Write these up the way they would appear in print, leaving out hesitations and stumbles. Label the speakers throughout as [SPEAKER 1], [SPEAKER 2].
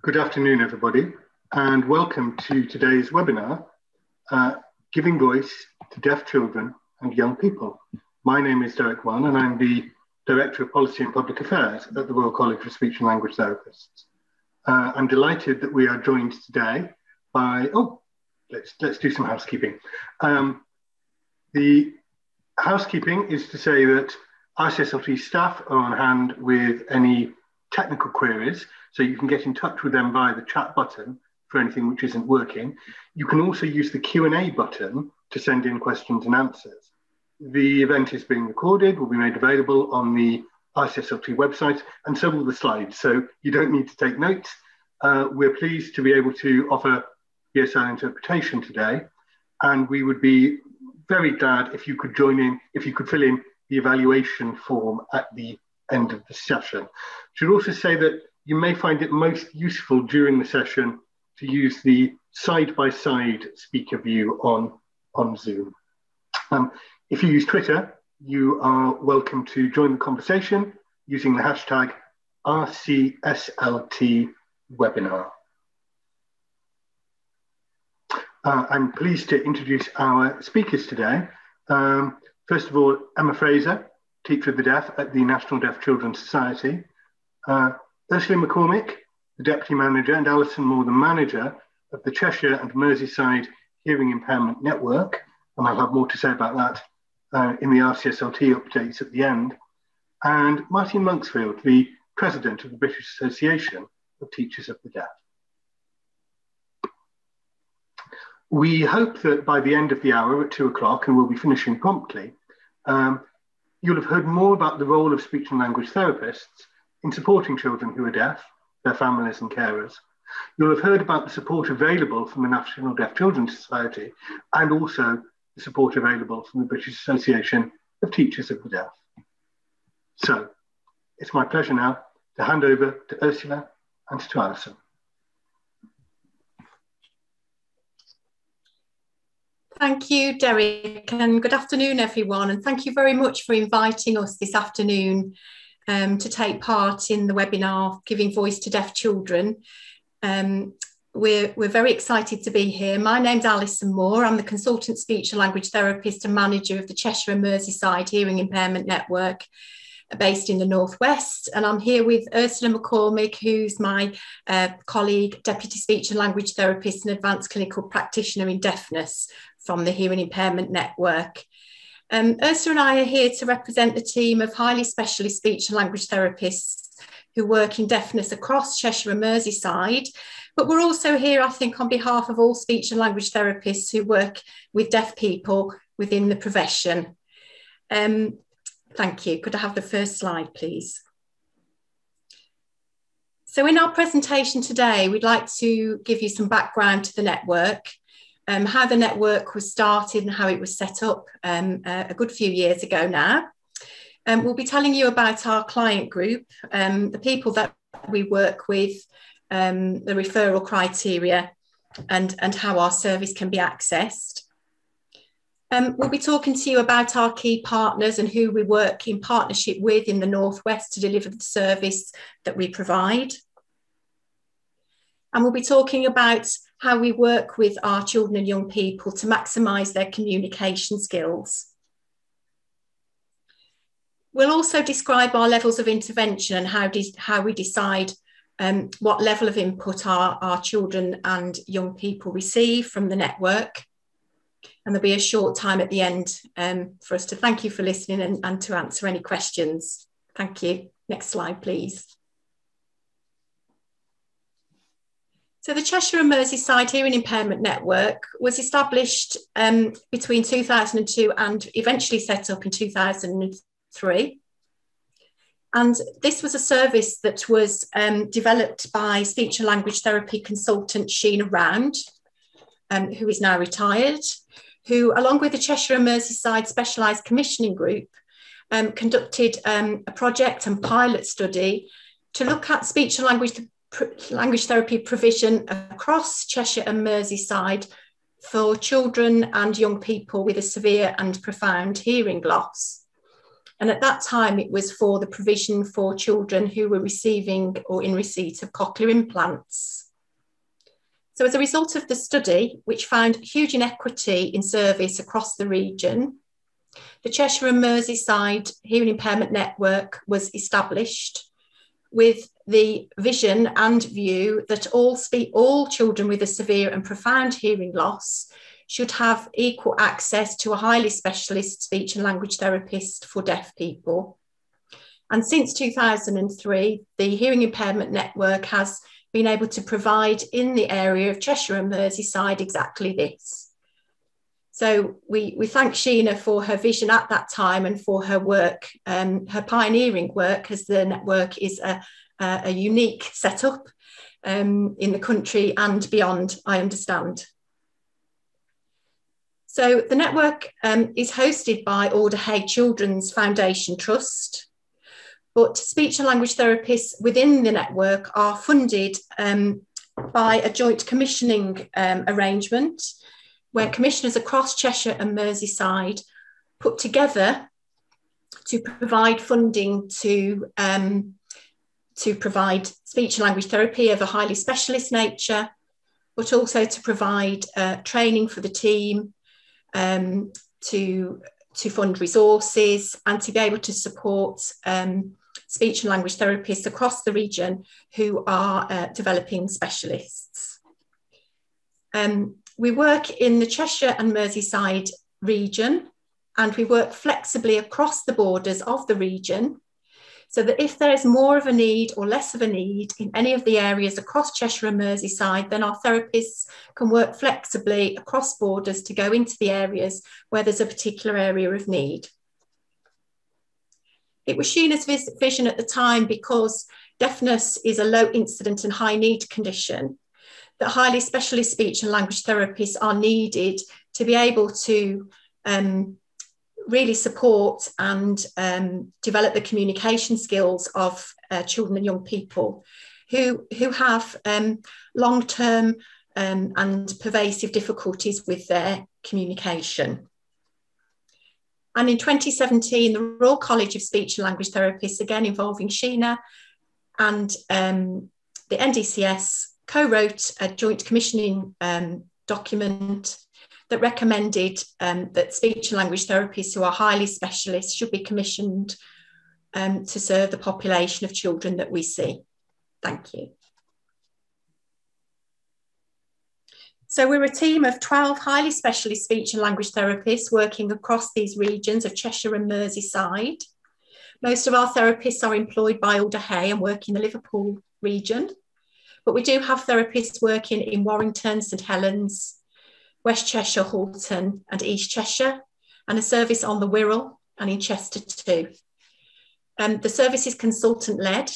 [SPEAKER 1] Good afternoon, everybody, and welcome to today's webinar, Giving Voice to Deaf Children and Young People. My name is Derek Munn, and I'm the Director of Policy and Public Affairs at the Royal College of Speech and Language Therapists. I'm delighted that we are joined today by, let's do some housekeeping. The housekeeping is to say that RCSLT staff are on hand with any technical queries, so you can get in touch with them via the chat button for anything which isn't working. You can also use the Q&A button to send in questions and answers. The event is being recorded, will be made available on the RCSLT website, and so will the slides, so you don't need to take notes. We're pleased to be able to offer ESL interpretation today, and we would be very glad if you could join in, if you could fill in the evaluation form at the end of the session. Should also say that you may find it most useful during the session to use the side-by-side speaker view on Zoom. If you use Twitter, you are welcome to join the conversation using the hashtag RCSLT webinar. I'm pleased to introduce our speakers today. First of all, Emma Fraser, Teacher of the Deaf at the National Deaf Children's Society. Ursula McCormick, the Deputy Manager, and Alison Moore, the Manager of the Cheshire and Merseyside Hearing Impairment Network. And I'll have more to say about that in the RCSLT updates at the end. And Martine Monksfield, the President of the British Association of Teachers of the Deaf. We hope that by the end of the hour at 2 o'clock, and we'll be finishing promptly, you'll have heard more about the role of speech and language therapists in supporting children who are deaf, their families and carers. You'll have heard about the support available from the National Deaf Children's Society and also the support available from the British Association of Teachers of the Deaf. So it's my pleasure now to hand over to Ursula and to Alison.
[SPEAKER 2] Thank you, Derek, and good afternoon, everyone. And thank you very much for inviting us this afternoon to take part in the webinar, Giving Voice to Deaf Children. We're very excited to be here. My name's Alison Moore. I'm the Consultant Speech and Language Therapist and Manager of the Cheshire and Merseyside Hearing Impairment Network, based in the Northwest. And I'm here with Ursula McCormick, who's my colleague, Deputy Speech and Language Therapist and Advanced Clinical Practitioner in Deafness from the Hearing Impairment Network. Ursula and I are here to represent the team of highly specialist speech and language therapists who work in deafness across Cheshire and Merseyside. But we're also here, I think, on behalf of all speech and language therapists who work with deaf people within the profession. Thank you. Could I have the first slide, please? So in our presentation today, we'd like to give you some background to the network, how the network was started and how it was set up a good few years ago now. We'll be telling you about our client group, the people that we work with, the referral criteria, and how our service can be accessed. We'll be talking to you about our key partners and who we work in partnership with in the Northwest to deliver the service that we provide. And we'll be talking about how we work with our children and young people to maximise their communication skills. We'll also describe our levels of intervention and how we decide what level of input our children and young people receive from the network. And there'll be a short time at the end for us to thank you for listening and to answer any questions. Thank you. Next slide, please. So the Cheshire and Merseyside Hearing Impairment Network was established between 2002 and eventually set up in 2003. And this was a service that was developed by speech and language therapy consultant Sheena Round, who is now retired, who, along with the Cheshire and Merseyside Specialised Commissioning Group, conducted a project and pilot study to look at speech and language therapy provision across Cheshire and Merseyside for children and young people with a severe and profound hearing loss. And at that time, it was for the provision for children who were receiving or in receipt of cochlear implants. So as a result of the study, which found huge inequity in service across the region, the Cheshire and Merseyside Hearing Impairment Network was established with the vision and view that all children with a severe and profound hearing loss should have equal access to a highly specialist speech and language therapist for deaf people. And since 2003, the Hearing Impairment Network has been able to provide in the area of Cheshire and Merseyside exactly this. So we thank Sheena for her vision at that time and for her work, her pioneering work, as the network is a unique setup in the country and beyond, I understand. So the network is hosted by Alder Hey Children's Foundation Trust, but speech and language therapists within the network are funded by a joint commissioning arrangement where commissioners across Cheshire and Merseyside put together to provide funding to provide speech and language therapy of a highly specialist nature, but also to provide training for the team, to fund resources and to be able to support speech and language therapists across the region who are developing specialists. We work in the Cheshire and Merseyside region, and we work flexibly across the borders of the region, so that if there is more of a need or less of a need in any of the areas across Cheshire and Merseyside, then our therapists can work flexibly across borders to go into the areas where there's a particular area of need. It was Sheena's vision at the time, because deafness is a low incident and high need condition, that highly specialist speech and language therapists are needed to be able to really support and develop the communication skills of children and young people who have long-term and pervasive difficulties with their communication. And in 2017, the Royal College of Speech and Language Therapists, again involving Sheena and the NDCS, co-wrote a joint commissioning document that recommended that speech and language therapists who are highly specialist should be commissioned to serve the population of children that we see. Thank you. So we're a team of 12 highly specialist speech and language therapists working across these regions of Cheshire and Merseyside. Most of our therapists are employed by Alder Hey and work in the Liverpool region, but we do have therapists working in Warrington, St Helens, West Cheshire, Halton and East Cheshire, and a service on the Wirral and in Chester too. The service is consultant-led,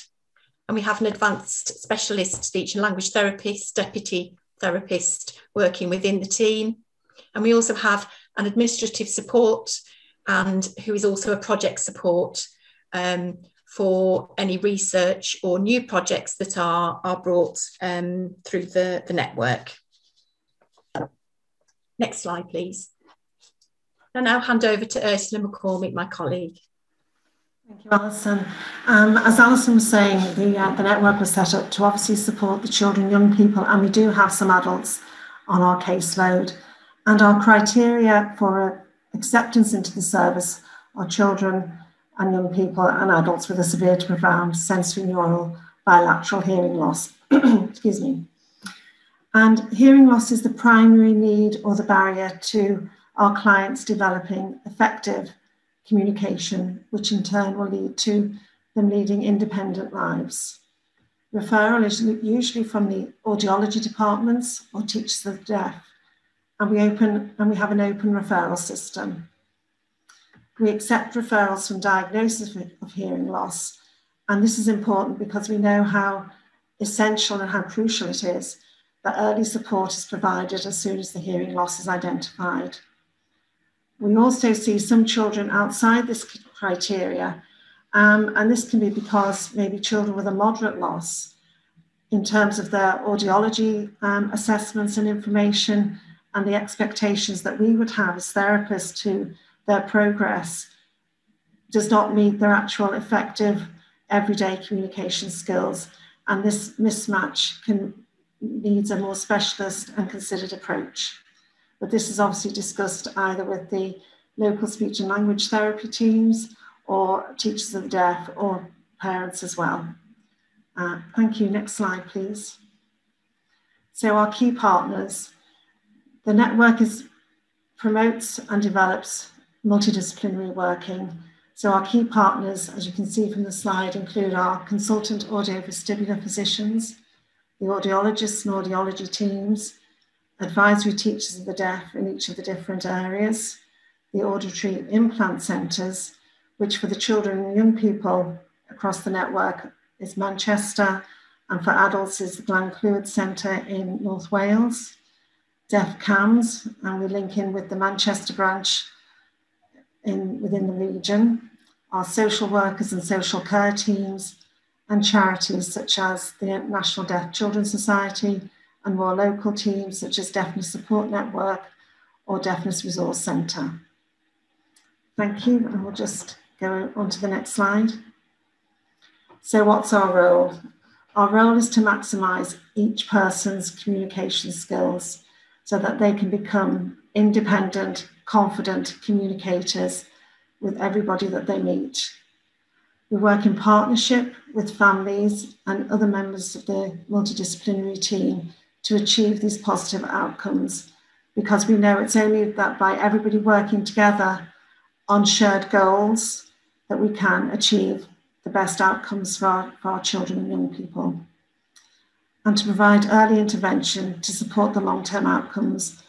[SPEAKER 2] and we have an advanced specialist speech and language therapist, deputy therapist working within the team. And we also have an administrative support and who is also a project support for any research or new projects that are brought through the network. Next slide, please. I'll now hand over to Ursula McCormick, my colleague.
[SPEAKER 3] Thank you, Alison. As Alison was saying, the network was set up to obviously support the children, young people, and we do have some adults on our caseload. And our criteria for acceptance into the service are children and young people and adults with a severe to profound sensorineural bilateral hearing loss. Excuse me. And hearing loss is the primary need or the barrier to our clients developing effective communication, which in turn will lead to them leading independent lives. Referral is usually from the audiology departments or teachers of the deaf, and we have an open referral system. We accept referrals from diagnosis of hearing loss, and this is important because we know how essential and how crucial it is that early support is provided as soon as the hearing loss is identified. We also see some children outside this criteria, and this can be because maybe children with a moderate loss in terms of their audiology assessments and information and the expectations that we would have as therapists to their progress does not meet their actual effective everyday communication skills, and this mismatch needs a more specialist and considered approach. But this is obviously discussed either with the local speech and language therapy teams or teachers of the deaf or parents as well. Thank you. Next slide, please. So our key partners. The network promotes and develops multidisciplinary working. So our key partners, as you can see from the slide, include our consultant audiovestibular physicians, the audiologists and audiology teams, advisory teachers of the deaf in each of the different areas, the auditory implant centres, which for the children and young people across the network is Manchester, and for adults is the Glenclwyd Centre in North Wales, Deaf CAMS, and we link in with the Manchester branch within the region, our social workers and social care teams, and charities such as the National Deaf Children's Society, and more local teams such as Deafness Support Network or Deafness Resource Centre. Thank you, and we'll just go on to the next slide. So what's our role? Our role is to maximise each person's communication skills so that they can become independent, confident communicators with everybody that they meet. We work in partnership with families and other members of the multidisciplinary team to achieve these positive outcomes, because we know it's only that by everybody working together on shared goals that we can achieve the best outcomes for our children and young people. And to provide early intervention to support the long-term outcomes.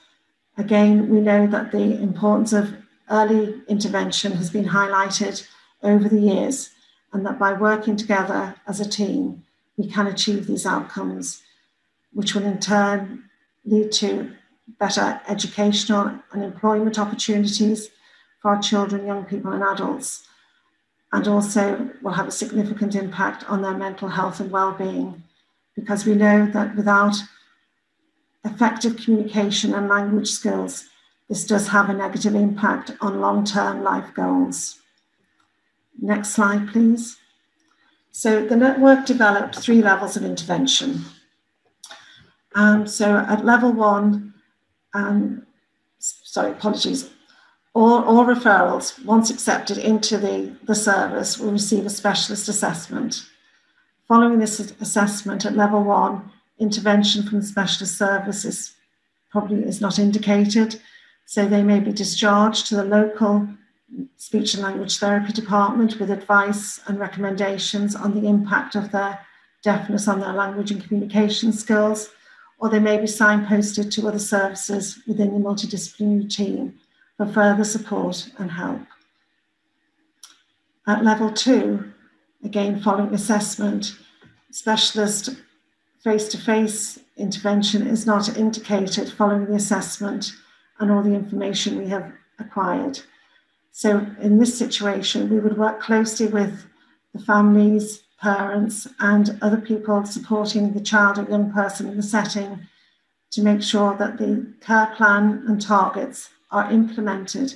[SPEAKER 3] Again, we know that the importance of early intervention has been highlighted over the years, and that by working together as a team, we can achieve these outcomes, which will in turn lead to better educational and employment opportunities for our children, young people and adults, and also will have a significant impact on their mental health and well-being, because we know that without effective communication and language skills, this does have a negative impact on long-term life goals. Next slide, please. So the network developed 3 levels of intervention. So at level 1, all referrals, once accepted into the service, will receive a specialist assessment. Following this assessment at level 1, intervention from the specialist service is not indicated, so they may be discharged to the local speech and language therapy department with advice and recommendations on the impact of their deafness on their language and communication skills, or they may be signposted to other services within the multidisciplinary team for further support and help. At level 2, again following assessment, specialist face-to-face intervention is not indicated following the assessment and all the information we have acquired. So in this situation, we would work closely with the families, parents, and other people supporting the child or young person in the setting to make sure that the care plan and targets are implemented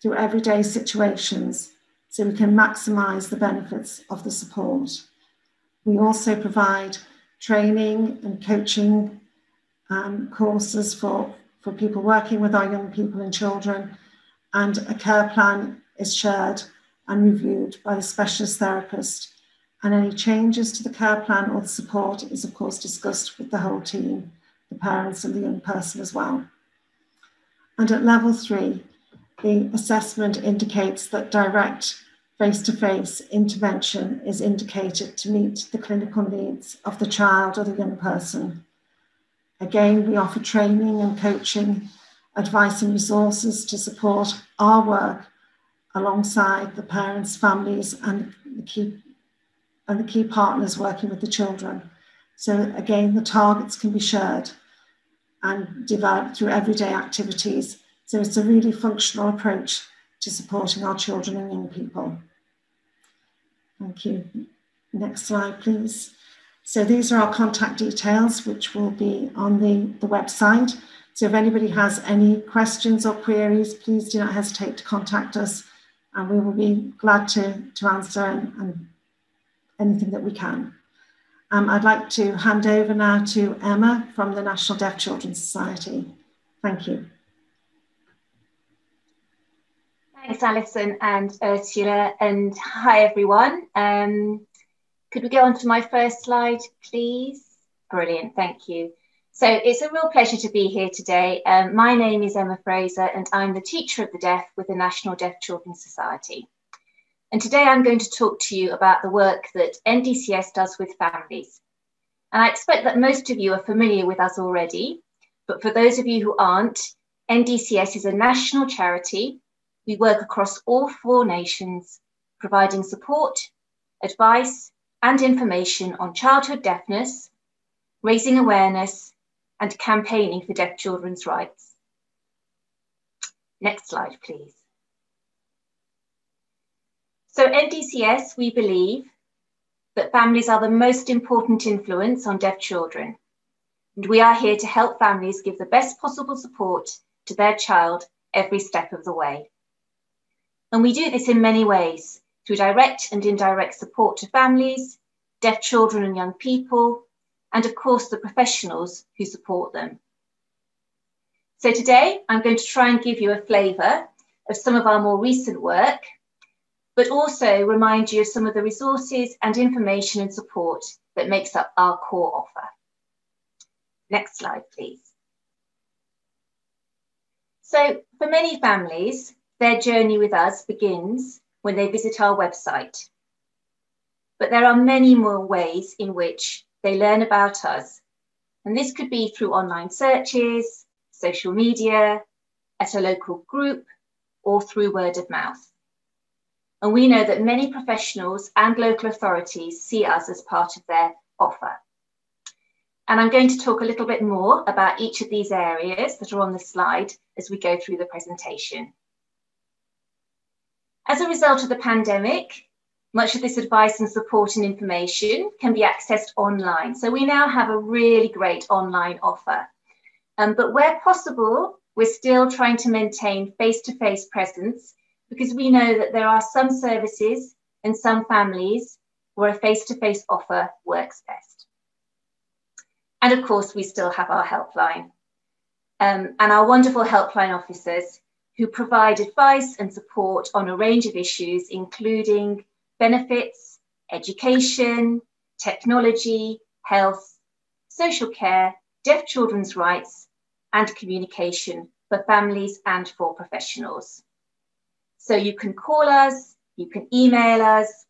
[SPEAKER 3] through everyday situations so we can maximise the benefits of the support. We also provide training and coaching courses for people working with our young people and children, and a care plan is shared and reviewed by the specialist therapist, and any changes to the care plan or the support is of course discussed with the whole team, the parents and the young person as well. And at level 3, the assessment indicates that direct face-to-face intervention is indicated to meet the clinical needs of the child or the young person. Again, we offer training and coaching, advice and resources to support our work alongside the parents, families, and the key partners working with the children. So again, the targets can be shared and developed through everyday activities. So it's a really functional approach to supporting our children and young people. Thank you. Next slide, please. So these are our contact details, which will be on the website. So if anybody has any questions or queries, please do not hesitate to contact us and we will be glad to answer and anything that we can. I'd like to hand over now to Emma from the National Deaf Children's Society. Thank you.
[SPEAKER 4] Thanks, Alison and Ursula, and hi everyone. Could we go on to my first slide, please? Brilliant, thank you. So it's a real pleasure to be here today. My name is Emma Fraser and I'm the teacher of the deaf with the National Deaf Children's Society. And today I'm going to talk to you about the work that NDCS does with families. And I expect that most of you are familiar with us already, but for those of you who aren't, NDCS is a national charity. We work across all 4 nations, providing support, advice, and information on childhood deafness, raising awareness, and campaigning for deaf children's rights. Next slide, please. So NDCS, we believe that families are the most important influence on deaf children. And we are here to help families give the best possible support to their child every step of the way. And we do this in many ways, through direct and indirect support to families, deaf children and young people, and of course the professionals who support them. So today I'm going to try and give you a flavour of some of our more recent work, but also remind you of some of the resources and information and support that makes up our core offer. Next slide, please. So for many families, their journey with us begins when they visit our website. But there are many more ways in which they learn about us. And this could be through online searches, social media, at a local group, or through word of mouth. And we know that many professionals and local authorities see us as part of their offer. And I'm going to talk a little bit more about each of these areas that are on the slide as we go through the presentation. As a result of the pandemic, much of this advice and support and information can be accessed online. So we now have a really great online offer. But where possible, we're still trying to maintain face-to-face presence because we know that there are some services and some families where a face-to-face offer works best. And of course, we still have our helpline and our wonderful helpline officers who provide advice and support on a range of issues, including benefits, education, technology, health, social care, deaf children's rights, and communication for families and for professionals. So you can call us, you can email us,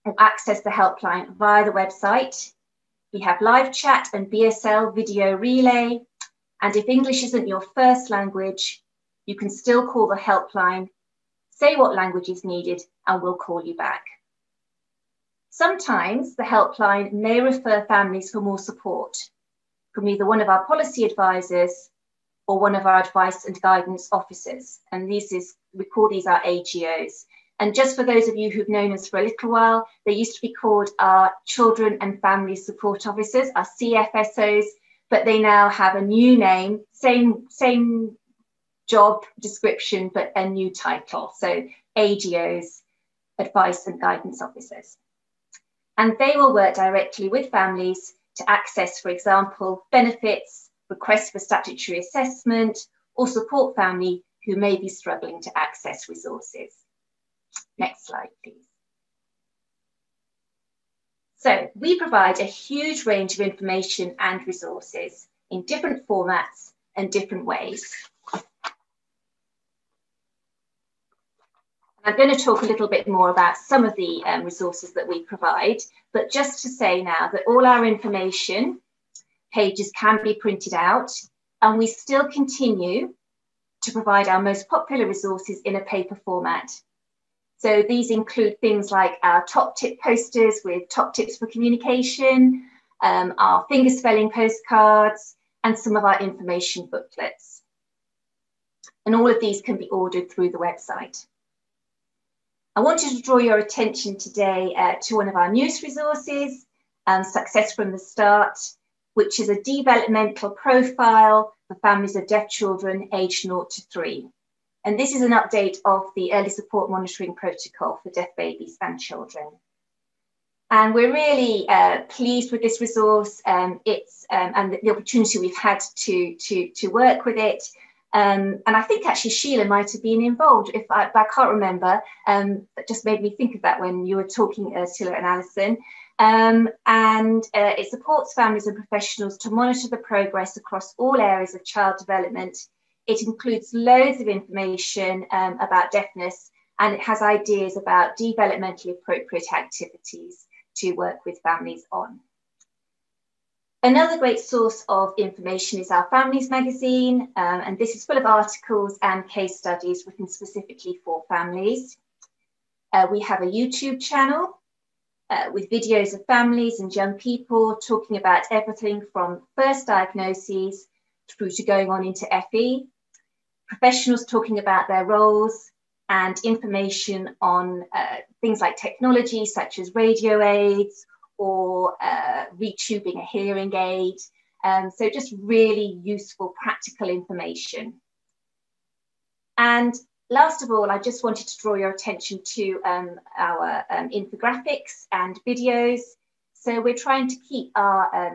[SPEAKER 4] or access the helpline via the website. We have live chat and BSL video relay. And if English isn't your first language, you can still call the helpline, say what language is needed, and we'll call you back. Sometimes the helpline may refer families for more support from either one of our policy advisors or one of our advice and guidance officers. And we call these our AGOs. And just for those of you who've known us for a little while, they used to be called our Children and Family Support Officers, our CFSOs, but they now have a new name, same job description, but a new title. So AGOs, Advice and Guidance Officers. And they will work directly with families to access, for example, benefits, requests for statutory assessment, or support family who may be struggling to access resources. Next slide, please. So we provide a huge range of information and resources in different formats and different ways. I'm going to talk a little bit more about some of the resources that we provide, but just to say now that all our information pages can be printed out, and we still continue to provide our most popular resources in a paper format. So these include things like our top tip posters with top tips for communication, our finger spelling postcards, and some of our information booklets. And all of these can be ordered through the website. I wanted to draw your attention today to one of our newest resources, Success from the Start, which is a developmental profile for families of deaf children aged 0 to 3. And this is an update of the early support monitoring protocol for deaf babies and children. And we're really pleased with this resource. And the opportunity we've had to work with it. And I think actually Sheila might have been involved, I can't remember. That just made me think of that when you were talking, Ursula and Alison. It supports families and professionals to monitor the progress across all areas of child development. It includes loads of information about deafness, and it has ideas about developmentally appropriate activities to work with families on. Another great source of information is our Families magazine, and this is full of articles and case studies written specifically for families. We have a YouTube channel with videos of families and young people talking about everything from first diagnoses through to going on into FE, professionals talking about their roles, and information on things like technology such as radio aids or retubing a hearing aid. So just really useful, practical information. And last of all, I just wanted to draw your attention to our infographics and videos. So we're trying to keep our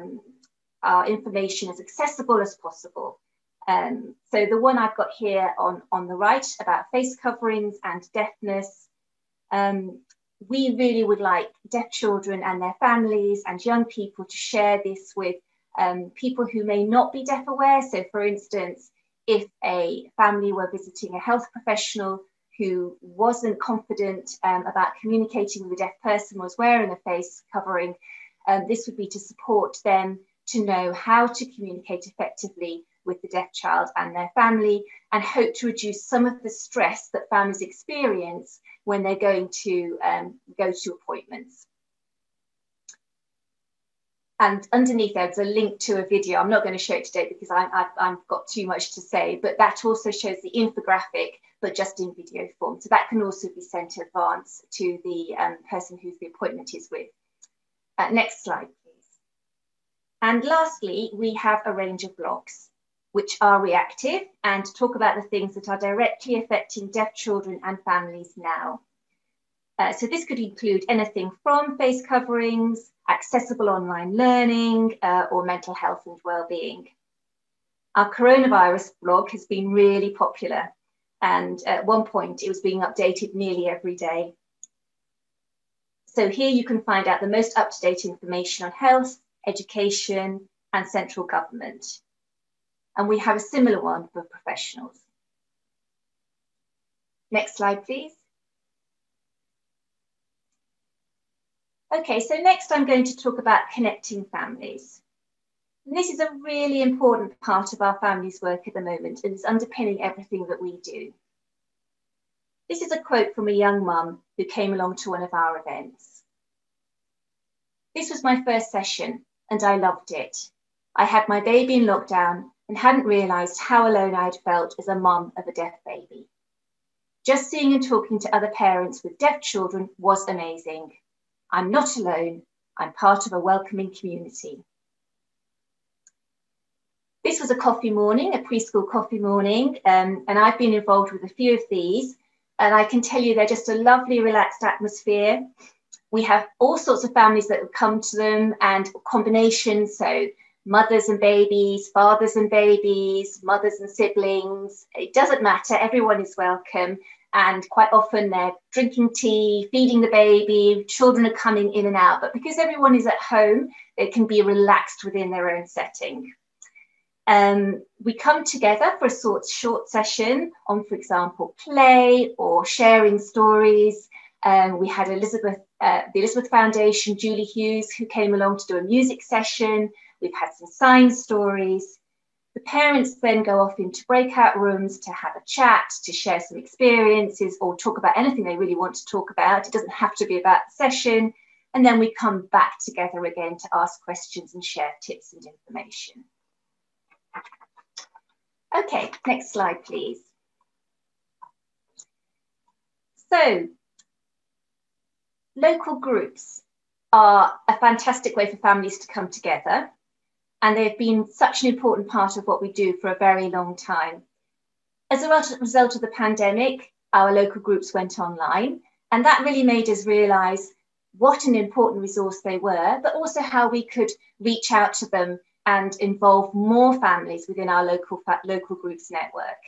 [SPEAKER 4] information as accessible as possible. So the one I've got here on the right about face coverings and deafness, we really would like deaf children and their families and young people to share this with people who may not be deaf aware. So for instance, if a family were visiting a health professional who wasn't confident about communicating with a deaf person, was wearing a face covering, this would be to support them to know how to communicate effectively with the deaf child and their family, and hope to reduce some of the stress that families experience when they're going to go to appointments. And underneath there's a link to a video. I'm not going to show it today because I've got too much to say, but that also shows the infographic, but just in video form. So that can also be sent in advance to the person who the appointment is with. Next slide, please. And lastly, we have a range of blogs which are reactive and talk about the things that are directly affecting deaf children and families now. So this could include anything from face coverings, accessible online learning, or mental health and well-being. Our coronavirus blog has been really popular, and at one point it was being updated nearly every day. So here you can find out the most up-to-date information on health, education, and central government. And we have a similar one for professionals. Next slide, please. Okay, so next I'm going to talk about connecting families. And this is a really important part of our families' work at the moment, and it's underpinning everything that we do. This is a quote from a young mum who came along to one of our events. This was my first session, and I loved it. I had my baby in lockdown and hadn't realised how alone I'd felt as a mum of a deaf baby. Just seeing and talking to other parents with deaf children was amazing. I'm not alone, I'm part of a welcoming community. This was a coffee morning, a preschool coffee morning, and I've been involved with a few of these, and I can tell you they're just a lovely, relaxed atmosphere. We have all sorts of families that would come to them and combinations, so mothers and babies, fathers and babies, mothers and siblings. It doesn't matter, everyone is welcome. And quite often they're drinking tea, feeding the baby, children are coming in and out. But because everyone is at home, they can be relaxed within their own setting. We come together for a short session on, for example, play or sharing stories. We had the Elizabeth Foundation, Julie Hughes, who came along to do a music session. We've had some science stories. The parents then go off into breakout rooms to have a chat, to share some experiences or talk about anything they really want to talk about. It doesn't have to be about the session. And then we come back together again to ask questions and share tips and information. Okay, next slide, please. So, local groups are a fantastic way for families to come together. And they've been such an important part of what we do for a very long time. As a result of the pandemic, our local groups went online, and that really made us realise what an important resource they were, but also how we could reach out to them and involve more families within our local groups network.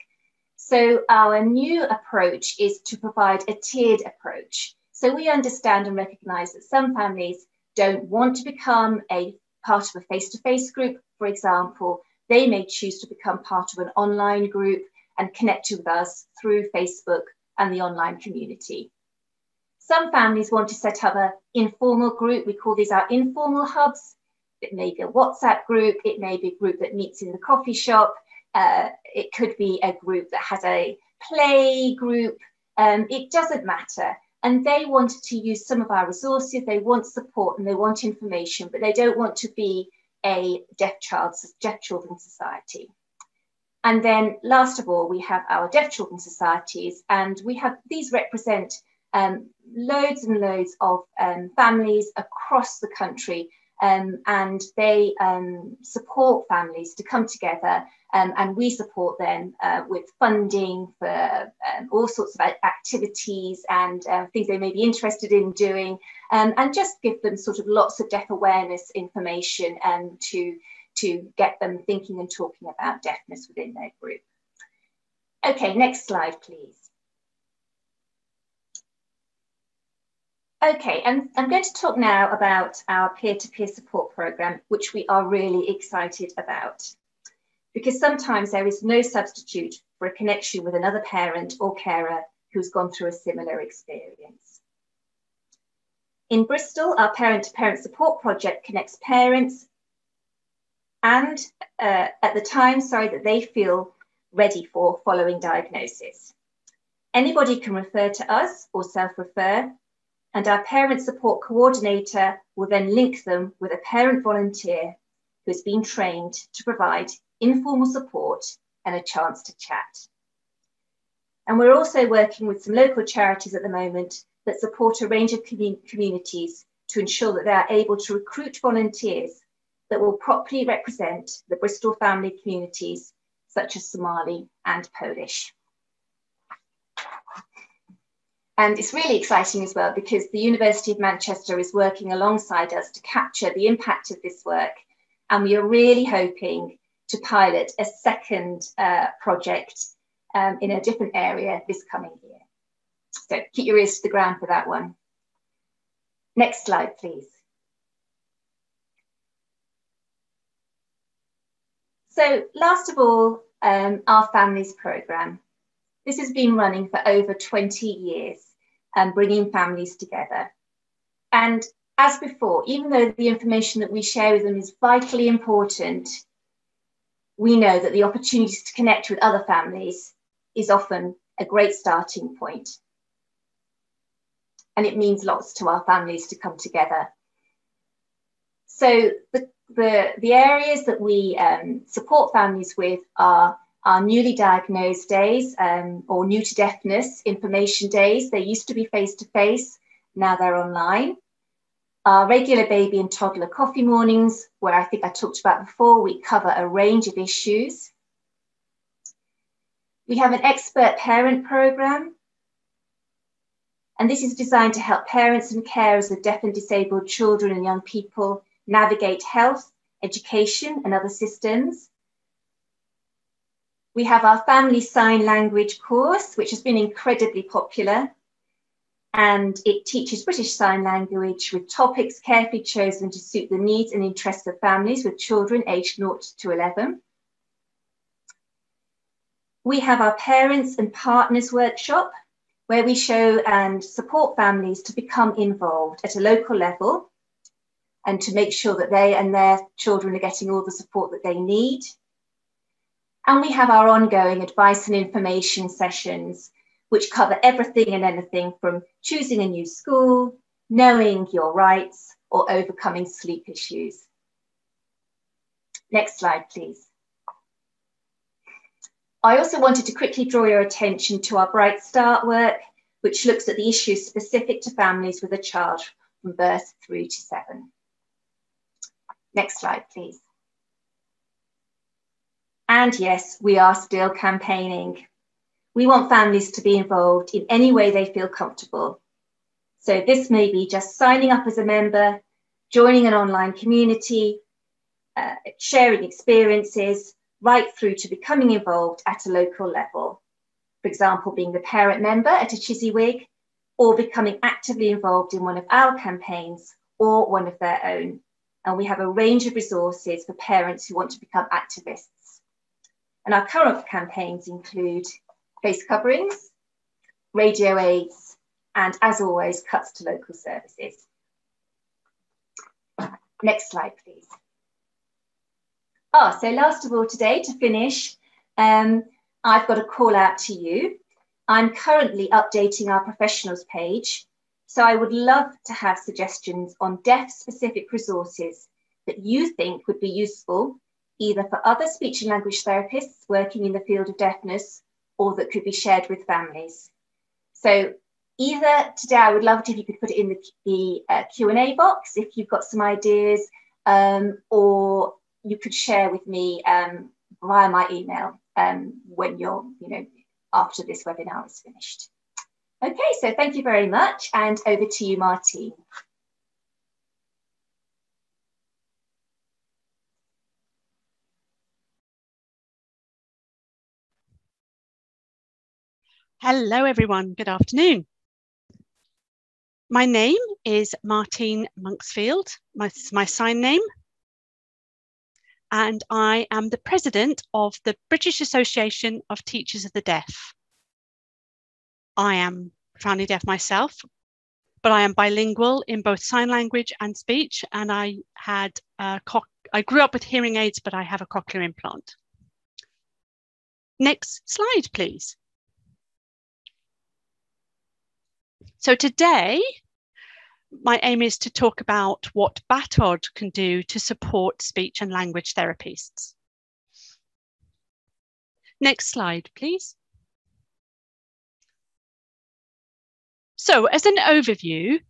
[SPEAKER 4] So our new approach is to provide a tiered approach. So we understand and recognise that some families don't want to become a part of a face-to-face group, for example. They may choose to become part of an online group and connect with us through Facebook and the online community. Some families want to set up an informal group. We call these our informal hubs. It may be a WhatsApp group. It may be a group that meets in the coffee shop. It could be a group that has a play group. It doesn't matter. And they want to use some of our resources. They want support and they want information, but they don't want to be a deaf children's society. And then last of all, we have our deaf children's societies, and these represent loads and loads of families across the country, and they support families to come together, and we support them with funding for all sorts of activities and things they may be interested in doing, and just give them sort of lots of deaf awareness information to get them thinking and talking about deafness within their group. Okay, next slide, please. Okay, and I'm going to talk now about our peer-to-peer support programme, which we are really excited about, because sometimes there is no substitute for a connection with another parent or carer who's gone through a similar experience. In Bristol, our parent-to-parent support project connects parents and at the time, that they feel ready for following diagnosis. Anybody can refer to us or self-refer, and our parent support coordinator will then link them with a parent volunteer who has been trained to provide informal support and a chance to chat. And we're also working with some local charities at the moment that support a range of communities to ensure that they are able to recruit volunteers that will properly represent the Bristol family communities, such as Somali and Polish. And it's really exciting as well, because the University of Manchester is working alongside us to capture the impact of this work. And we are really hoping to pilot a second project in a different area this coming year. So keep your ears to the ground for that one. Next slide, please. So last of all, our families programme. This has been running for over 20 years and bringing families together. And as before, even though the information that we share with them is vitally important, we know that the opportunities to connect with other families is often a great starting point. And it means lots to our families to come together. So the areas that we support families with are our newly diagnosed days or new to deafness information days. They used to be face-to-face, now they're online. Our regular baby and toddler coffee mornings, where I think I talked about before, we cover a range of issues. We have an expert parent programme, and this is designed to help parents and carers of deaf and disabled children and young people navigate health, education and other systems. We have our family sign language course, which has been incredibly popular, and it teaches British Sign Language with topics carefully chosen to suit the needs and interests of families with children aged 0 to 11. We have our Parents and Partners workshop, where we show and support families to become involved at a local level and to make sure that they and their children are getting all the support that they need. And we have our ongoing advice and information sessions, which cover everything and anything from choosing a new school, knowing your rights, or overcoming sleep issues. Next slide, please. I also wanted to quickly draw your attention to our Bright Start work, which looks at the issues specific to families with a child from birth through to 7. Next slide, please. And yes, we are still campaigning. We want families to be involved in any way they feel comfortable. So this may be just signing up as a member, joining an online community, sharing experiences, right through to becoming involved at a local level. For example, being the parent member at a Chiswick, or becoming actively involved in one of our campaigns or one of their own. And we have a range of resources for parents who want to become activists. And our current campaigns include face coverings, radio aids, and as always, cuts to local services. Next slide, please. So last of all today, to finish, I've got a call out to you. I'm currently updating our professionals page, so I would love to have suggestions on deaf-specific resources that you think would be useful, either for other speech and language therapists working in the field of deafness, or that could be shared with families. So either today, I would love it if you could put it in the Q&A box if you've got some ideas, or you could share with me via my email when you're, after this webinar is finished. Okay, so thank you very much, and over to you, Martine.
[SPEAKER 5] Hello everyone, good afternoon. My name is Martine Monksfield, my sign name, and I am the president of the British Association of Teachers of the Deaf. I am profoundly deaf myself, but I am bilingual in both sign language and speech, and I grew up with hearing aids, but I have a cochlear implant. Next slide, please. So today, my aim is to talk about what Batald can do to support speech and language therapists. Next slide, please. So as an overview,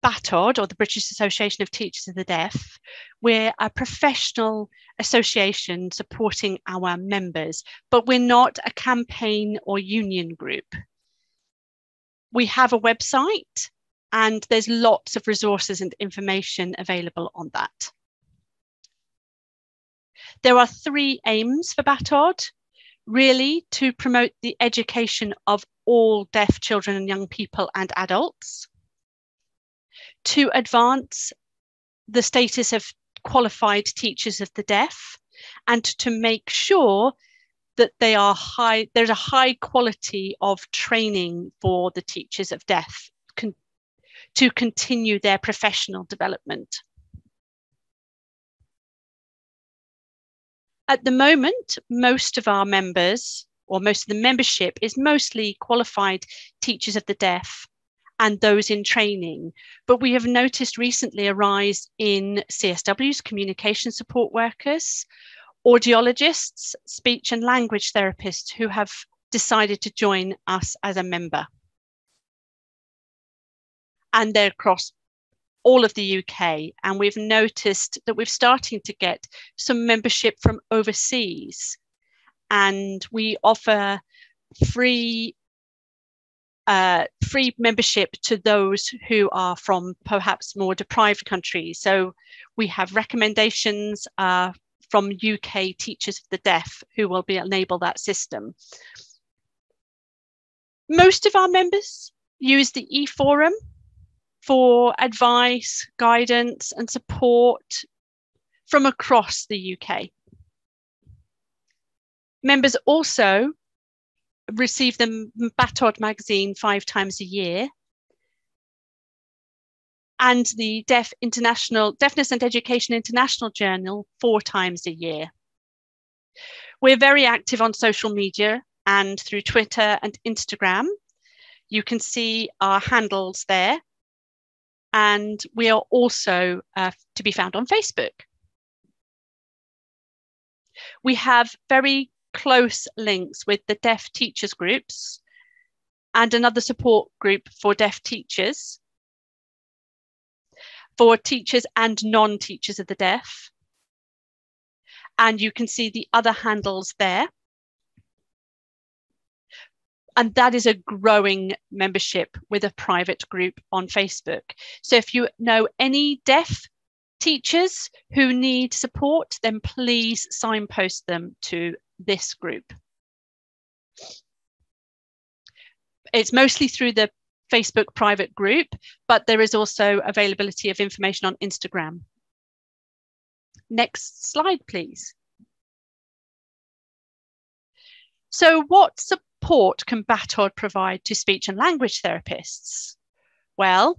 [SPEAKER 5] Batald, or the British Association of Teachers of the Deaf, we're a professional association supporting our members, but we're not a campaign or union group. We have a website and there's lots of resources and information available on that. There are 3 aims for Batald, really to promote the education of all deaf children and young people and adults, to advance the status of qualified teachers of the deaf, and to make sure that there's a high quality of training for the teachers of deaf to continue their professional development. At the moment, most of our members, or most of the membership, is mostly qualified teachers of the deaf and those in training. But we have noticed recently a rise in CSWs, communication support workers, audiologists, speech and language therapists who have decided to join us as a member. And they're across all of the UK. And we've noticed that we're starting to get some membership from overseas. And we offer free membership to those who are from perhaps more deprived countries. So we have recommendations from UK teachers of the deaf who will enable that system. Most of our members use the e-forum for advice, guidance and support from across the UK. Members also receive the Batald magazine 5 times a year and the Deafness and Education International Journal 4 times a year. We're very active on social media and through Twitter and Instagram. You can see our handles there. And we are also to be found on Facebook. We have very close links with the deaf teachers groups and another support group for deaf teachers, for teachers and non-teachers of the deaf. And you can see the other handles there. And that is a growing membership with a private group on Facebook. So if you know any deaf teachers who need support, then please signpost them to this group. It's mostly through the Facebook private group, but there is also availability of information on Instagram. Next slide, please. So what support can Batald provide to speech and language therapists? Well,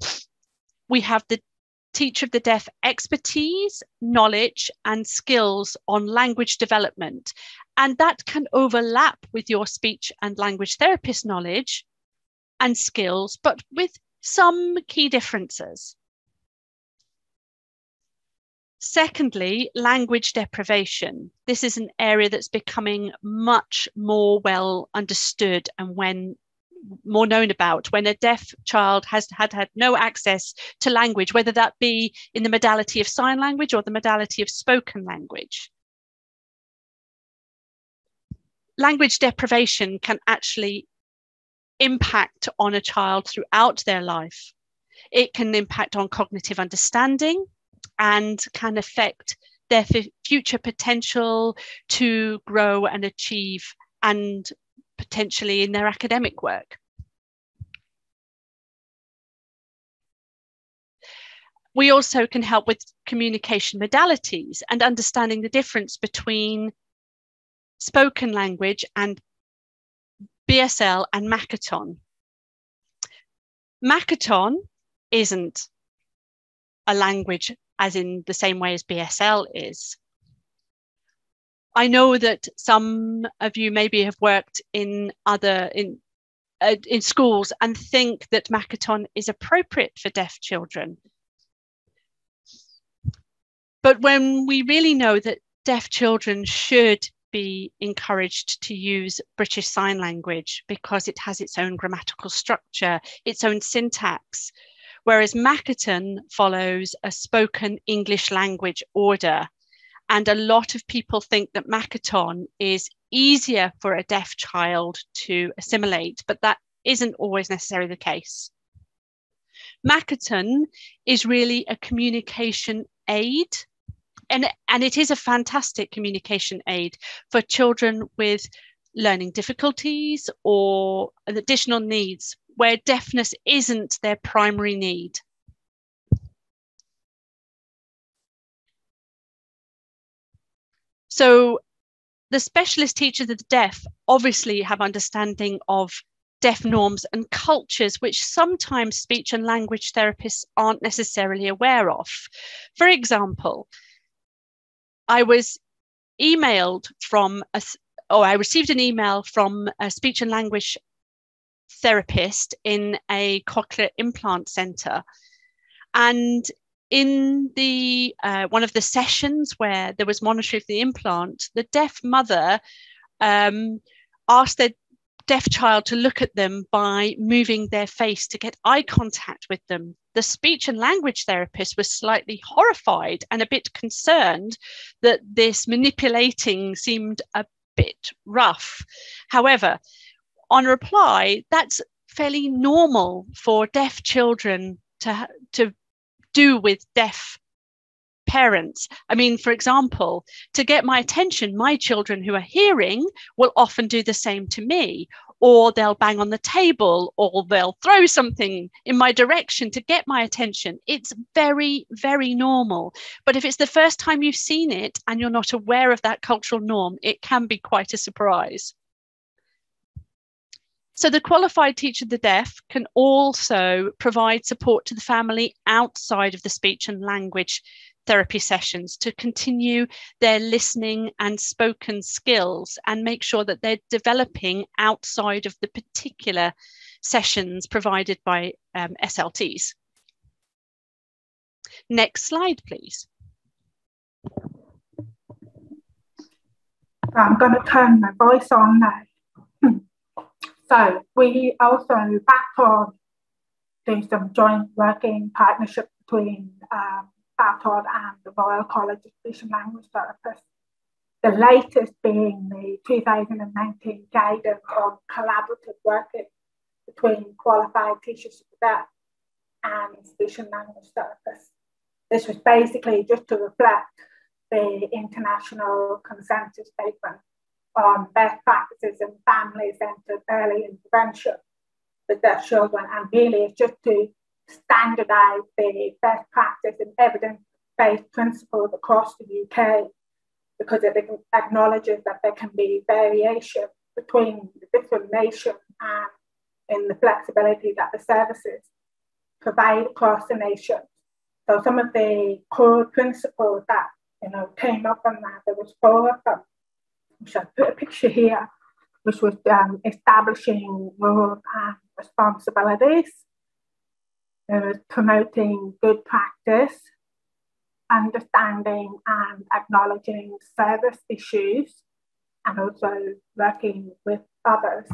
[SPEAKER 5] we have the Teacher of the Deaf expertise, knowledge and skills on language development, and that can overlap with your speech and language therapist knowledge and skills, but with some key differences. Secondly, language deprivation. This is an area that's becoming much more well understood and more known about when a deaf child has had no access to language, whether that be in the modality of sign language or the modality of spoken language. Language deprivation can actually impact on a child throughout their life. It can impact on cognitive understanding and can affect their future potential to grow and achieve, and potentially in their academic work. We also can help with communication modalities and understanding the difference between spoken language and BSL and Makaton. Makaton isn't a language as in the same way as BSL is. I know that some of you maybe have worked in schools and think that Makaton is appropriate for deaf children. But when we really know that deaf children should be encouraged to use British Sign Language because it has its own grammatical structure, its own syntax, whereas Makaton follows a spoken English language order. And a lot of people think that Makaton is easier for a deaf child to assimilate, but that isn't always necessarily the case. Makaton is really a communication aid, and it is a fantastic communication aid for children with learning difficulties or additional needs where deafness isn't their primary need. So the specialist teachers of the deaf obviously have understanding of deaf norms and cultures, which sometimes speech and language therapists aren't necessarily aware of. For example, I received an email from a speech and language therapist in a cochlear implant centre, and in the one of the sessions where there was monitoring of the implant, the deaf mother asked their deaf child to look at them by moving their face to get eye contact with them. The speech and language therapist was slightly horrified and a bit concerned that this manipulating seemed a bit rough. However, on reply, that's fairly normal for deaf children to do with deaf parents. I mean, for example, to get my attention, my children who are hearing will often do the same to me, or they'll bang on the table, or they'll throw something in my direction to get my attention. It's very, very normal. But if it's the first time you've seen it and you're not aware of that cultural norm, it can be quite a surprise. So the qualified teacher of the deaf can also provide support to the family outside of the speech and language therapy sessions to continue their listening and spoken skills and make sure that they're developing outside of the particular sessions provided by SLTs. Next slide, please.
[SPEAKER 6] I'm going to turn my voice on now. So we also, Batald, do some joint working partnership between Batald and the Royal College of Speech and Language Therapists. The latest being the 2019 guidance on collaborative working between qualified teachers of the deaf and speech and language therapists. This was basically just to reflect the international consensus statement on best practices in family-centred early intervention with deaf children, and really it's just to standardise the best practice and evidence-based principles across the UK, because it acknowledges that there can be variation between the different nations and in the flexibility that the services provide across the nation. So some of the core principles that came up on that, there was 4 of them, which I put a picture here, which was establishing roles and responsibilities. There was promoting good practice, understanding and acknowledging service issues, and also working with others.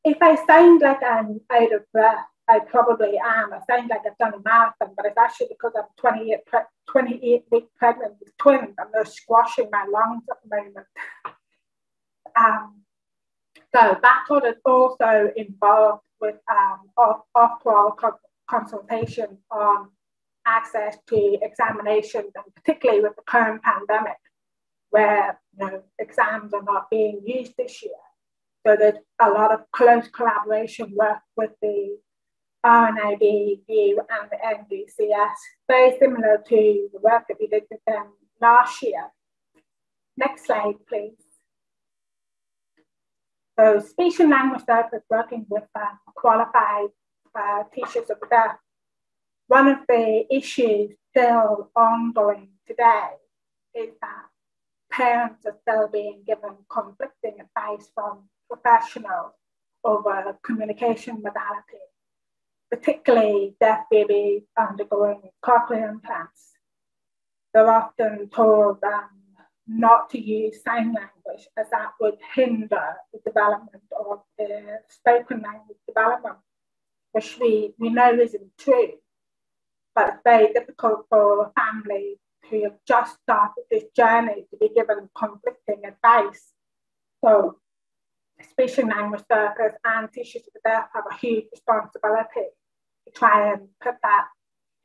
[SPEAKER 6] If I sound like I'm out of breath, I probably am. I sound like I've done a marathon, but it's actually because I'm 28-week pregnant with twins, and they're squashing my lungs at the moment. So Batald is also involved with off-call consultation on access to examinations, and particularly with the current pandemic, where exams are not being used this year. So there's a lot of close collaboration work with the RNIB, VIEW and the NDCS, very similar to the work that we did with them last year. Next slide, please. So speech and language therapists working with qualified teachers of the deaf. One of the issues still ongoing today is that parents are still being given conflicting advice from professionals over communication modality, particularly deaf babies undergoing cochlear implants. They're often told not to use sign language, as that would hinder the development of their spoken language development, which we know isn't true. But it's very difficult for families who have just started this journey to be given conflicting advice. So speech and language therapists and teachers of the deaf have a huge responsibility to try and put that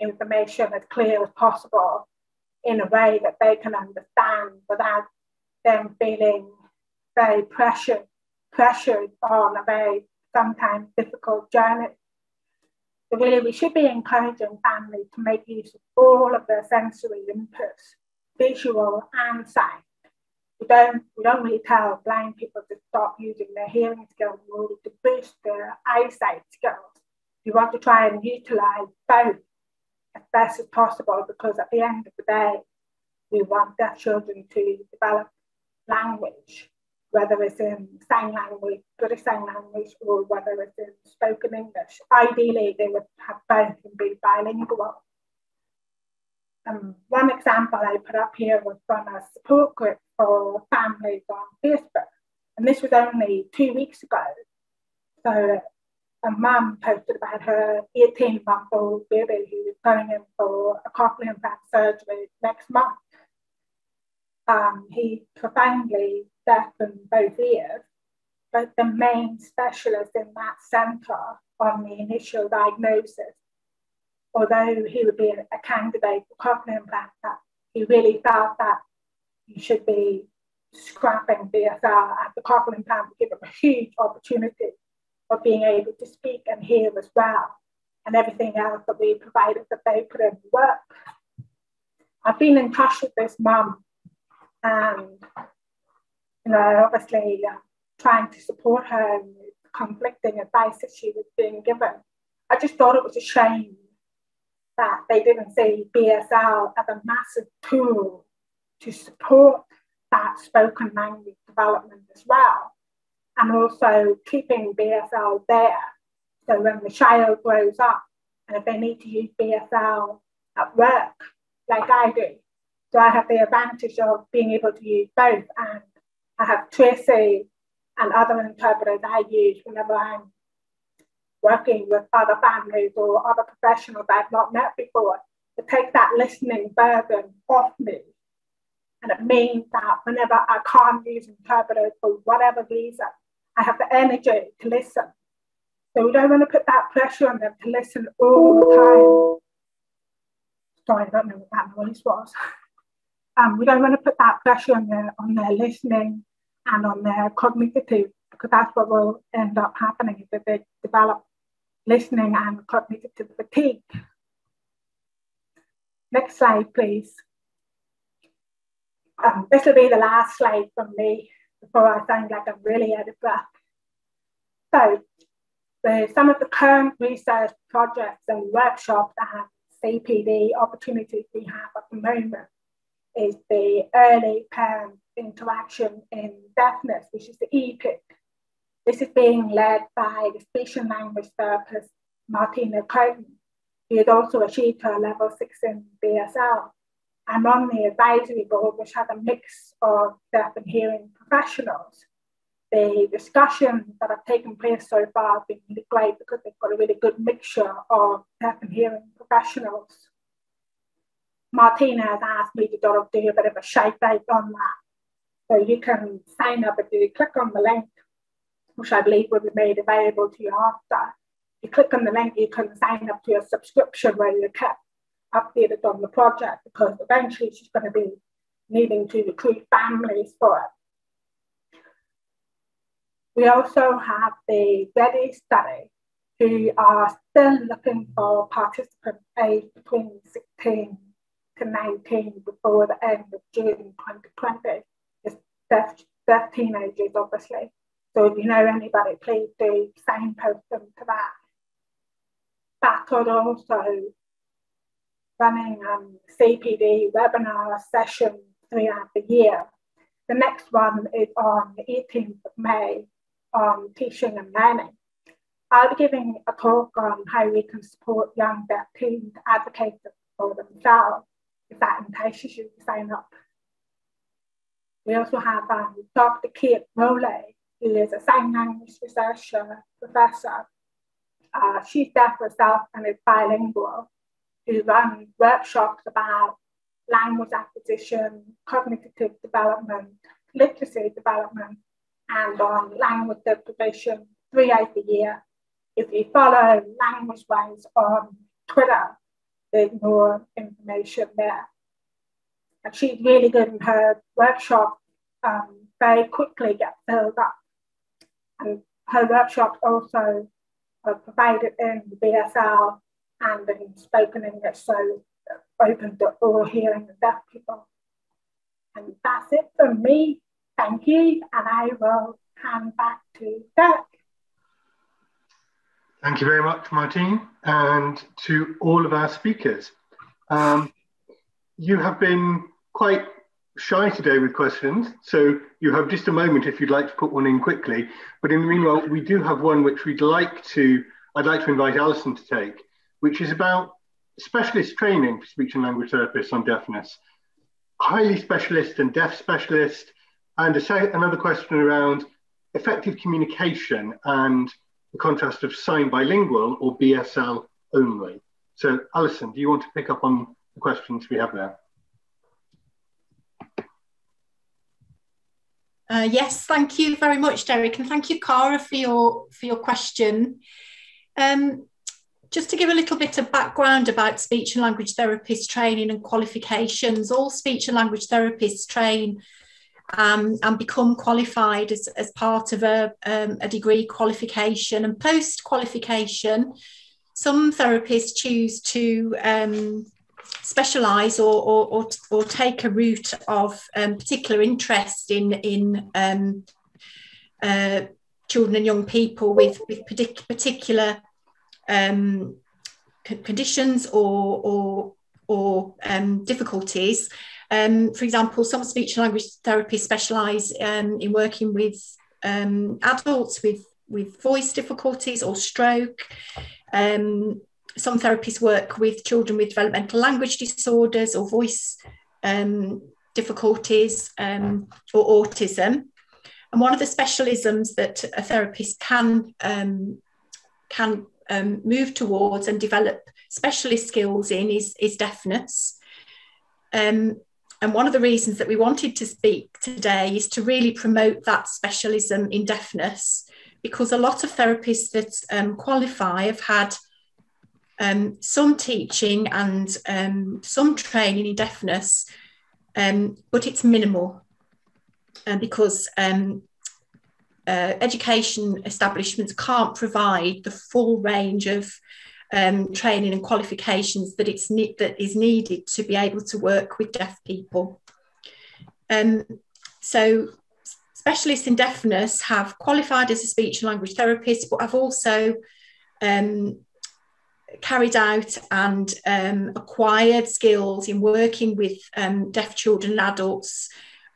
[SPEAKER 6] information as clear as possible in a way that they can understand without them feeling very pressured on a very sometimes difficult journey. So really, we should be encouraging families to make use of all of their sensory inputs, visual and sight. We don't really tell blind people to stop using their hearing skills in order to boost their eyesight skills. We want to try and utilise both as best as possible, because at the end of the day, we want deaf children to develop language, whether it's in sign language, British Sign Language, or whether it's in spoken English. Ideally, they would have both and be bilingual. One example I put up here was from a support group for families on Facebook, and this was only 2 weeks ago. So a mum posted about her 18-month-old baby who was going in for a cochlear implant surgery next month. He's profoundly deaf in both ears, but the main specialist in that centre on the initial diagnosis, although he would be a candidate for cochlear implant, that he really felt that he should be scrapping BSL, and the cochlear implant would give him a huge opportunity of being able to speak and hear as well, and everything else that we provided that they put in work. I've been in touch with this mum, and obviously trying to support her in the conflicting advice that she was being given. I just thought it was a shame that they didn't see BSL as a massive tool to support that spoken language development as well, and also keeping BSL there. So when the child grows up, and if they need to use BSL at work, like I do, so I have the advantage of being able to use both, and I have Tracy and other interpreters I use whenever I'm working with other families or other professionals I've not met before, to take that listening burden off me And it means that whenever I can't use interpreters for whatever reason, I have the energy to listen. So we don't want to put that pressure on them to listen all the time. Sorry, I don't know what that noise was. We don't want to put that pressure on their listening and on their cognitive, because that's what will end up happening if they develop listening and cognitive fatigue. Next slide, please. This will be the last slide from me before I sound like I'm really out of breath. So, some of the current research projects and workshops and CPD opportunities we have at the moment is the early parent interaction in deafness, which is the EPIC. This is being led by the speech and language therapist Martine, who had also achieved her level 6 in BSL. I'm on the advisory board, which has a mix of deaf and hearing professionals. The discussions that have taken place so far have been really great because they've got a really good mixture of deaf and hearing professionals. Martina has asked me to do a bit of a shout out on that. So you can sign up if you click on the link, which I believe will be made available to you after. You click on the link, you can sign up to a subscription where you kept updated on the project, because eventually she's going to be needing to recruit families for it. We also have the READY study, who are still looking for participants aged between 16 to 19 before the end of June 2020. It's deaf teenagers, obviously. So if you know anybody, please do signpost them to that. Batald also running CPD webinar sessions throughout the year. The next one is on the 18th of May on teaching and learning. I'll be giving a talk on how we can support young deaf teens to advocate for themselves, if that entices you to sign up. We also have Dr. Kate Rowley, who is a sign language researcher, professor. She's deaf herself and is bilingual, who runs workshops about language acquisition, cognitive development, literacy development, and on language deprivation throughout the year. If you follow Language Wise on Twitter, there's more information there. And she's really good in her workshop, very quickly get filled up. And her workshops also are provided in the BSL and in spoken English, so open to all hearing and deaf people. And that's it from me. Thank you, and I will hand back to Derek.
[SPEAKER 1] Thank you very much, Martine, and to all of our speakers. You have been quite shy today with questions, so you have just a moment if you'd like to put one in quickly. But in the meanwhile, we do have one which I'd like to invite Alison to take, which is about specialist training for speech and language therapists on deafness. Highly specialist and deaf specialist, and another question around effective communication and the contrast of sign bilingual or BSL only. So Alison, do you want to pick up on the questions we have there?
[SPEAKER 2] Yes, thank you very much, Derek, and thank you, Cara, for your question. Just to give a little bit of background about speech and language therapist training and qualifications, all speech and language therapists train and become qualified as part of a degree qualification. And post-qualification, some therapists choose to specialise or take a route of particular interest in children and young people with particular conditions or difficulties. For example, some speech and language therapists specialise in working with adults with voice difficulties or stroke. Some therapists work with children with developmental language disorders or voice difficulties or autism. And one of the specialisms that a therapist can move towards and develop specialist skills in is deafness. And one of the reasons that we wanted to speak today is to really promote that specialism in deafness, because a lot of therapists that qualify have had some teaching and some training in deafness, but it's minimal, because education establishments can't provide the full range of training and qualifications that is needed to be able to work with deaf people. So specialists in deafness have qualified as a speech and language therapist, but have also carried out and acquired skills in working with deaf children and adults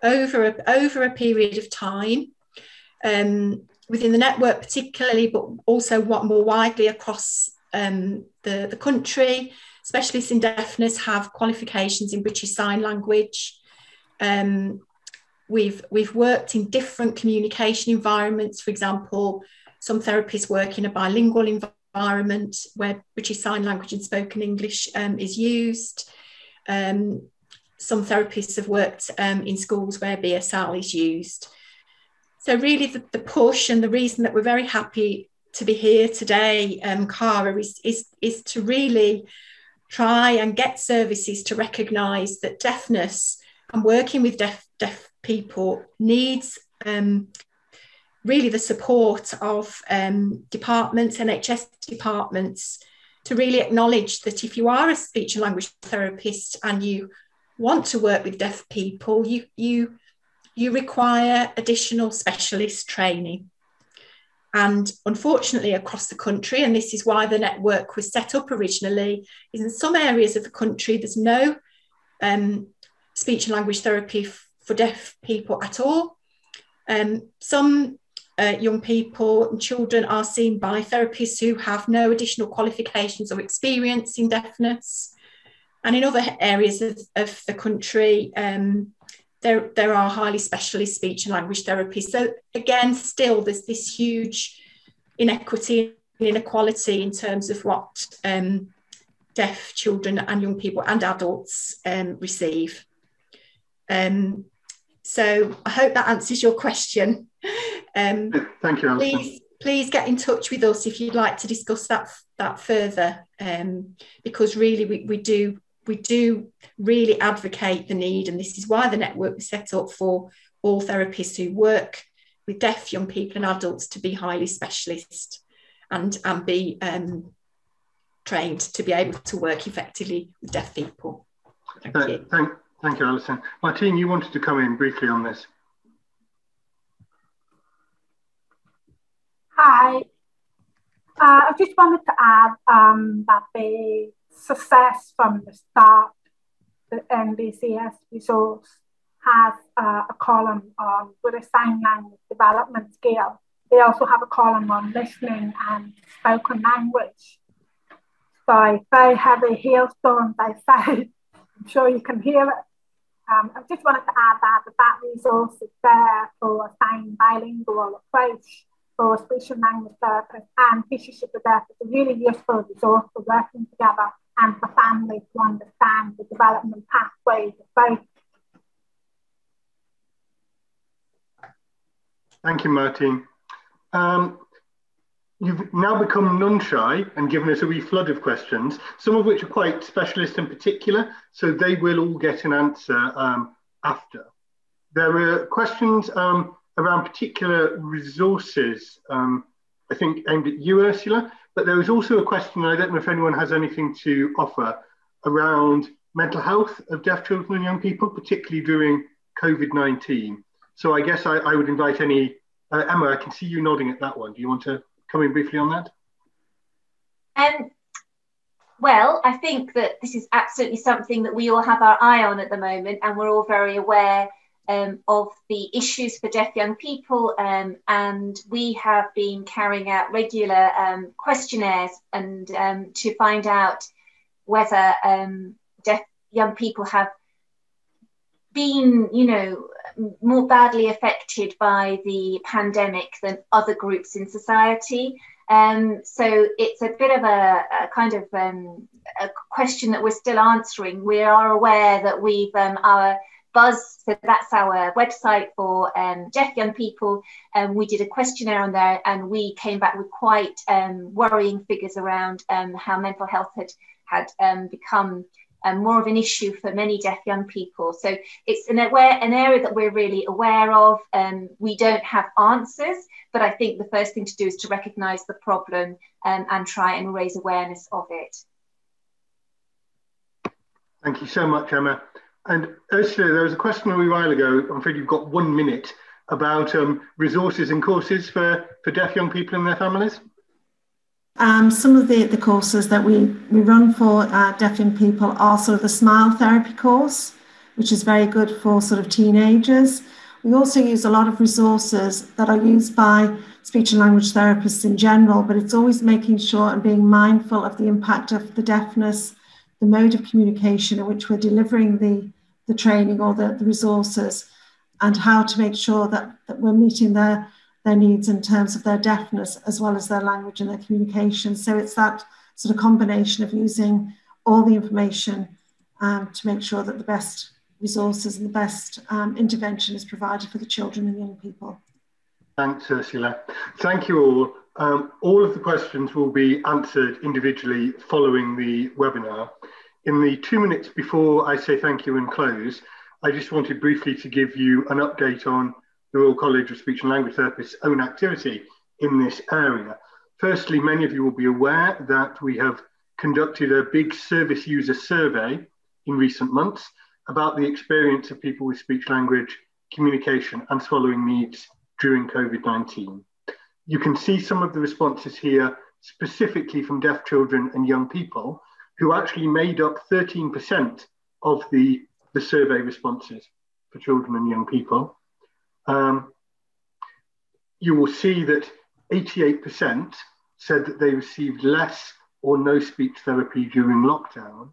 [SPEAKER 2] over a period of time, within the network particularly, but also more widely across the country. Specialists in deafness have qualifications in British Sign Language. We've worked in different communication environments. For example, some therapists work in a bilingual environment where British Sign Language and spoken English is used. Some therapists have worked in schools where BSL is used. So really the push, and the reason that we're very happy to be here today, Cara, is to really try and get services to recognise that deafness and working with deaf people needs really the support of departments, NHS departments, to really acknowledge that if you are a speech and language therapist and you want to work with deaf people, you require additional specialist training. And unfortunately, across the country, and this is why the network was set up originally, is in some areas of the country, there's no speech and language therapy for deaf people at all. Some young people and children are seen by therapists who have no additional qualifications or experience in deafness. And in other areas of the country, there are highly specialist speech and language therapies. So again, still there's this huge inequity and inequality in terms of what deaf children and young people and adults receive. So I hope that answers your question.
[SPEAKER 1] Thank you, Alison.
[SPEAKER 2] Please get in touch with us if you'd like to discuss that further, because really we do really advocate the need, and this is why the network was set up, for all therapists who work with deaf young people and adults to be highly specialist and be trained to be able to work effectively with deaf people. Thank you.
[SPEAKER 1] Thank you, Alison. Martine, you wanted to come in briefly on this.
[SPEAKER 6] Hi. I just wanted to add that the success from the start, the NBCS resource has a column on British Sign Language development scale. They also have a column on listening and spoken language. So very heavy hailstorms outside. I'm sure you can hear it. I just wanted to add that resource is there for a sign bilingual approach for speech and language therapists and teachers of the deaf. It's a really useful resource for working together and for families to understand the development pathways of both.
[SPEAKER 1] Thank you, Martine. You've now become non-shy and given us a wee flood of questions, some of which are quite specialist in particular, so they will all get an answer after. There are questions around particular resources, I think aimed at you, Ursula, but there is also a question, I don't know if anyone has anything to offer, around mental health of deaf children and young people, particularly during COVID-19. So I guess I would invite any, Emma, I can see you nodding at that one. Do you want to come in briefly on that?
[SPEAKER 4] Well, I think that this is absolutely something that we all have our eye on at the moment, and we're all very aware of the issues for deaf young people, and we have been carrying out regular questionnaires and to find out whether deaf young people have been, more badly affected by the pandemic than other groups in society. So it's a bit of a kind of a question that we're still answering. We are aware that we've our Buzz, so that's our website for deaf young people. We did a questionnaire on there, and we came back with quite worrying figures around how mental health had become more of an issue for many deaf young people. So it's an area that we're really aware of. We don't have answers, but I think the first thing to do is to recognise the problem and try and raise awareness of it.
[SPEAKER 1] Thank you so much, Emma. And Ursula, there was a question a wee while ago, I'm afraid you've got 1 minute, about resources and courses for deaf young people and their families.
[SPEAKER 3] Some of the courses that we run for deaf young people are sort of the Smile Therapy course, which is very good for sort of teenagers. We also use a lot of resources that are used by speech and language therapists in general, but it's always making sure and being mindful of the impact of the deafness, the mode of communication in which we're delivering the training or the resources, and how to make sure that we're meeting their needs in terms of their deafness as well as their language and their communication. So it's that sort of combination of using all the information to make sure that the best resources and the best intervention is provided for the children and young people.
[SPEAKER 1] Thanks, Ursula. Thank you all. All of the questions will be answered individually following the webinar. In the 2 minutes before I say thank you and close, I just wanted briefly to give you an update on the Royal College of Speech and Language Therapists' own activity in this area. Firstly, many of you will be aware that we have conducted a big service user survey in recent months about the experience of people with speech language communication and swallowing needs during COVID-19. You can see some of the responses here, specifically from deaf children and young people, who actually made up 13% of the survey responses for children and young people. You will see that 88% said that they received less or no speech therapy during lockdown,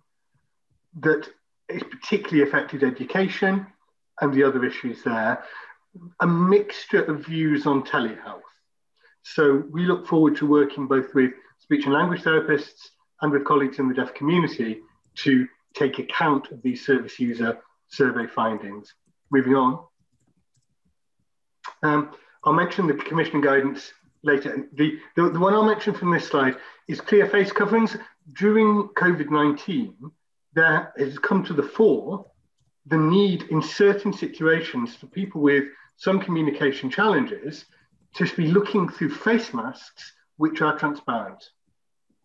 [SPEAKER 1] that it particularly affected education and the other issues there. A mixture of views on telehealth. So we look forward to working both with speech and language therapists and with colleagues in the deaf community to take account of these service user survey findings. Moving on. I'll mention the commissioning guidance later. The one I'll mention from this slide is clear face coverings. During COVID-19, there has come to the fore the need in certain situations for people with some communication challenges to be looking through face masks which are transparent.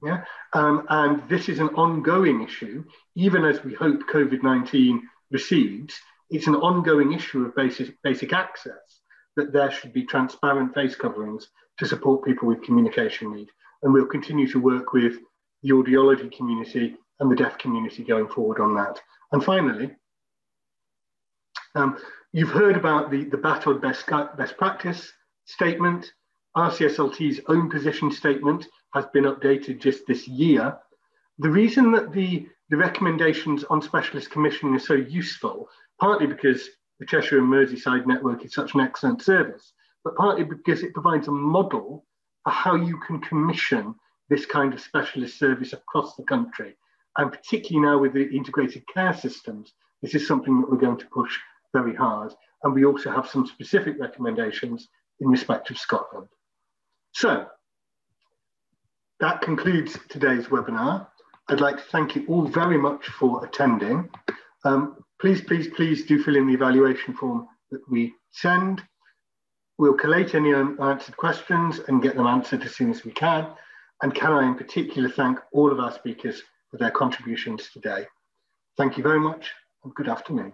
[SPEAKER 1] Yeah? And this is an ongoing issue, even as we hope COVID-19 recedes. It's an ongoing issue of basic access, that there should be transparent face coverings to support people with communication need. And we'll continue to work with the audiology community and the deaf community going forward on that. And finally, you've heard about the Batald best practice statement. RCSLT's own position statement has been updated just this year. The reason that the recommendations on specialist commissioning are so useful, partly because the Cheshire and Merseyside network is such an excellent service, but partly because it provides a model for how you can commission this kind of specialist service across the country. And particularly now with the integrated care systems, this is something that we're going to push very hard. And we also have some specific recommendations in respect of Scotland. So that concludes today's webinar. I'd like to thank you all very much for attending. Please do fill in the evaluation form that we send. We'll collate any unanswered questions and get them answered as soon as we can. And can I in particular thank all of our speakers for their contributions today. Thank you very much and good afternoon.